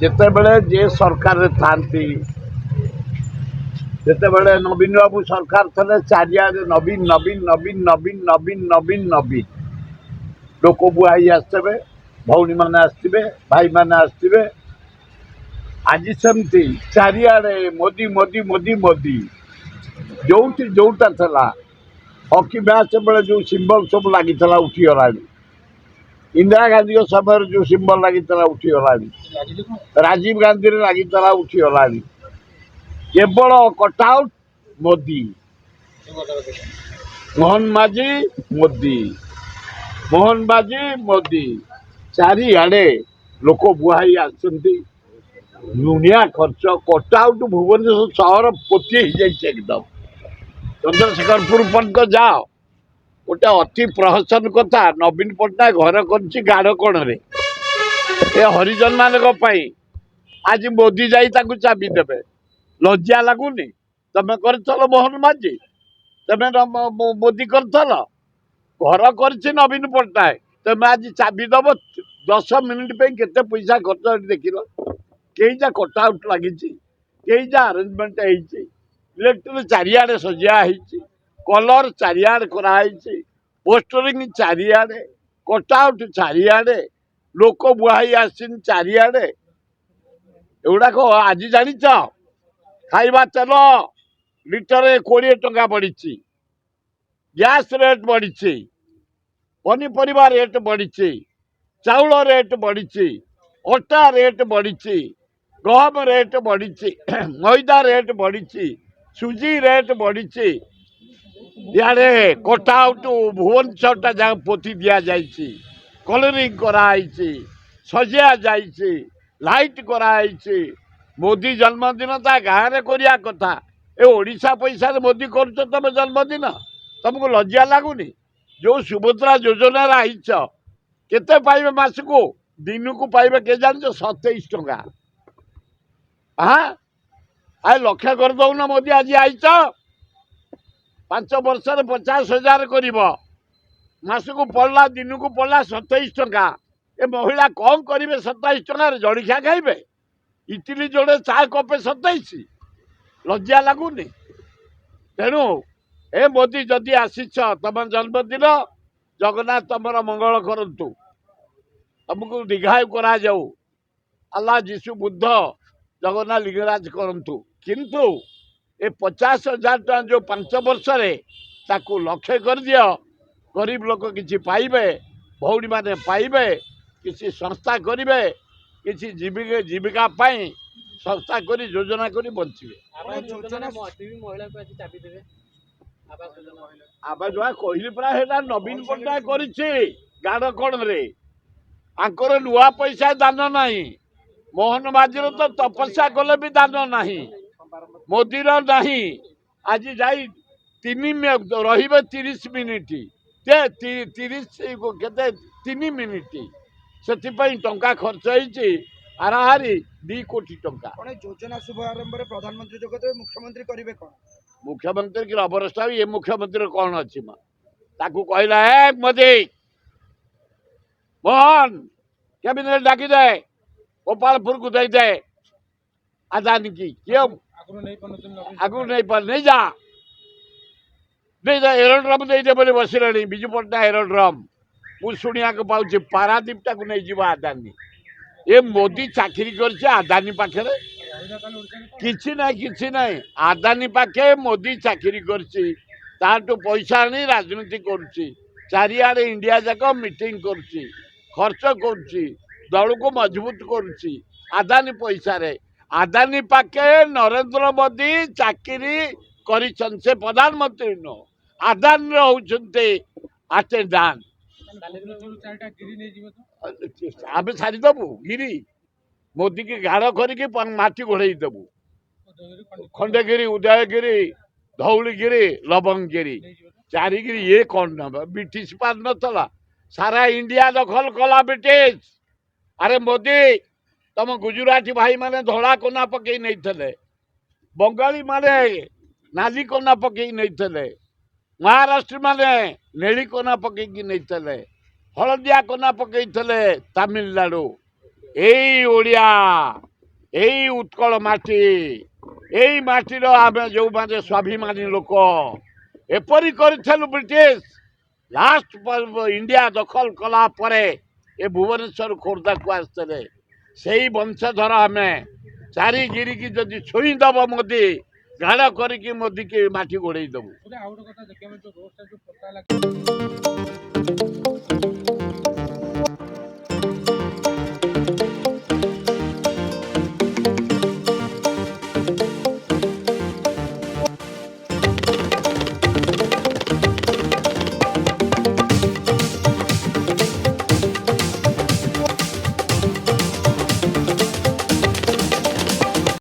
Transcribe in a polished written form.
ଯେତେବେଳେ ଯେ ସରକାରରେ ଥାନ୍ତି ଯେତେବେଳେ ନବୀନ ବାବୁ ସରକାର ଥିଲେ ଚାରିଆଡ଼େ ନବୀନ ନବୀନ ନବୀନ ନବୀନ ନବୀନ ନବୀନ ନବୀନ ଲୋକ ବୁହାଇ ଆସିଥିବେ, ଭଉଣୀମାନେ ଆସିଥିବେ, ଭାଇମାନେ ଆସିଥିବେ। ଆଜି ସେମିତି ଚାରିଆଡ଼େ ମୋଦି ମୋଦି ମୋଦି ମୋଦି। ଯୋଉଠି ଯୋଉଟା ଥିଲା ହକି ମ୍ୟାଚ୍ ବେଳେ ଯେଉଁ ସିମ୍ବଲ ସବୁ ଲାଗିଥିଲା ଉଠିଗଲାଣି। इंदिरा गांधी समय जो सिंबल लगी उठीगला, राजीव गांधी लगी उठीगला। केवल कटआउट मोदी, मोहन माझी मोदी, मोहन माझी मोदी। चारिआडे लोक बुहाई आुनिया खर्च कटआउट भुवनेश्वर सहर पोती एकदम चंद्रशेखरपुर पर्यंत जाओ। गोटे अति प्रहसन कथा नवीन पट्टनायक घर कर गाड़ कण हरिजन मान आज मोदी जाई चाबी देवे। लज्जा लगुनि? तमें कर मोहन माझी, तमें मोदी कर घर कर नवीन पट्टनायक, तमें आज चाबी दब 10 मिनिट पे केते पैसा खर्च देख कई जा कटआउट लगी कई जा अरेंजमेंट इलेक्ट्रिक चारिआडे सजिया कलर चारिआडे कराई पोस्टरिंग चारिआडे कटआउट चारिआडे लोक बुहाई आसिन चारिआडे। एगुड़ाक आज जान खाइबा तेल लिटर 20 टंका बढ़ी, गैस रेट बढ़ी, पनीपरिया रेट बढ़ी, चाउल रेट बढ़ी, अटा रेट बढ़ी, गहम रेट बढ़ी, मैदा रेट बढ़ी, सुजी रेट बढ़ी। इे कटआउट भुवनेश्वर जगह पोती दि जाइए, कलरिंग कराई सजिया जाइए, लाइट कराई। मोदी जन्मदिन ता गाँव में करिया कथा। ए ओडिशा पैसा मोदी कर तुम जन्मदिन तुमको लज्जा लगुनि? जो सुभद्रा योजना आईच केते पाइबे मासको? दिन को पाइबे के जान 27 टंका। हाँ आ लक्ष्य कर दौन मोदी आज आईच 5 वर्ष 50,000 कर मासको पड़ला दिन को पड़ला 27 टंका। ए महिला कौन करेंगे 27 टंकार जड़िया खाइबे? इटली जोड़े चा कपे 27। लज्जा लगुनि? तेणु ए मोदी जदि आसीच तुम जन्मदिन जगन्नाथ तुम मंगल करतु, तुमको दीघा करा जाऊ, अल्लाह जीशु बुद्ध जगन्नाथ लिंगराज करतु। किंतु ए 50,000 टका जो 5 वर्ष ताकू लक्ष्य कर दियो, गरीब लोक किसी पाइबे, भौणी माने पाइबे, किसी संस्था करिवे, किसी जीविका पाई संस्था करी योजना करी बंचिबे। आवाज कहली परा हेटा नवीन पट्टनायक करिछि गाड़ कण रे आंकर नुआ पैसा दान नहीं। मोहन माझीर तो तपस्या कले भी दान नहीं, मोदीर नहीं। आज जाई 30 मिनिट 3 मिनिट से टंका खर्च होती हाराहारी 2 कोटी टंका। योजना शुभारंभ प्रधानमंत्री जगत मुख्यमंत्री करेंगे कौन? मुख्यमंत्री की अवस्था ये मुख्यमंत्री कौन अच्छी ताकू कहला है मोदी मोहन कैबिनेट डाकी दे, गोपालपुर को दे दे अदानी की क्यों आगु नहीं जा नहीं जा एरोड्रम दे दे बोले बसिले विजु पट्टनायक एरोड्रम मु शुणिया पाऊँ पारादीप टाक नहीं जीव अदानी। ये मोदी चाकरी कर अदानी पाखे किसी ना अदानी पाखे मोदी चाकरी कर पैसा आनी राजनीति करुच्ची चारिआडे इंडिया जाक मीटिंग करुच्ची खर्च करुच्ची दल को मजबूत करुच्ची अदानी पैसा रे। अदानी पाखे नरेंद्र मोदी चाकरी कर प्रधानमंत्री नो अदानी होते अटेंडांट आम सारीदेबू गिरी मोदी की गाड़ करके माटी घोड़े देबू खंडगिरी उदयगिरी धौलगिरी लवंगगिरी चारिगिरी ये कौन ना ब्रिटिश पार नला सारा इंडिया दखल कला ब्रिटिश। अरे मोदी तुम गुजराती भाई माने धड़ा कोना पकई नहीं थे, बंगाली माने नाली कोना पकई नहीं थे, महाराष्ट्र माने नेली कोना पकई नहीं थे, हलदिया कोना पकई तमिलनाडु। यही ओडिया ଏଇ ଉତ୍କଳ ମାଟି ଏଇ ମାଟିର ଆମେ ଯେଉଁମାନେ ସ୍ୱାଭିମାନୀ ଲୋକ ଏପରି କରିଥିଲୁ ବ୍ରିଟିଶ ଲାଷ୍ଟ ଇଣ୍ଡିଆ ଦଖଲ କଲା ପରେ ଏ ଭୁବନେଶ୍ୱର ଖୋର୍ଦ୍ଧାକୁ ଆସିଥିଲେ ସେଇ ବଂଶଧର ଆମେ ଚାରିଗିରିକି ଯଦି ଛୁଇଁଦବ ମୋଦି ଗାଢ଼ କରିକି ମୋଦିକି ମାଟି ଗୋଡ଼େଇ ଦେବୁ। ଆଉ ଗୋଟେ କଥା ଦେଖିବା ପାଇଁ ରୋଡ୍ ସାଇଡ୍ ପତା ଲାଗେ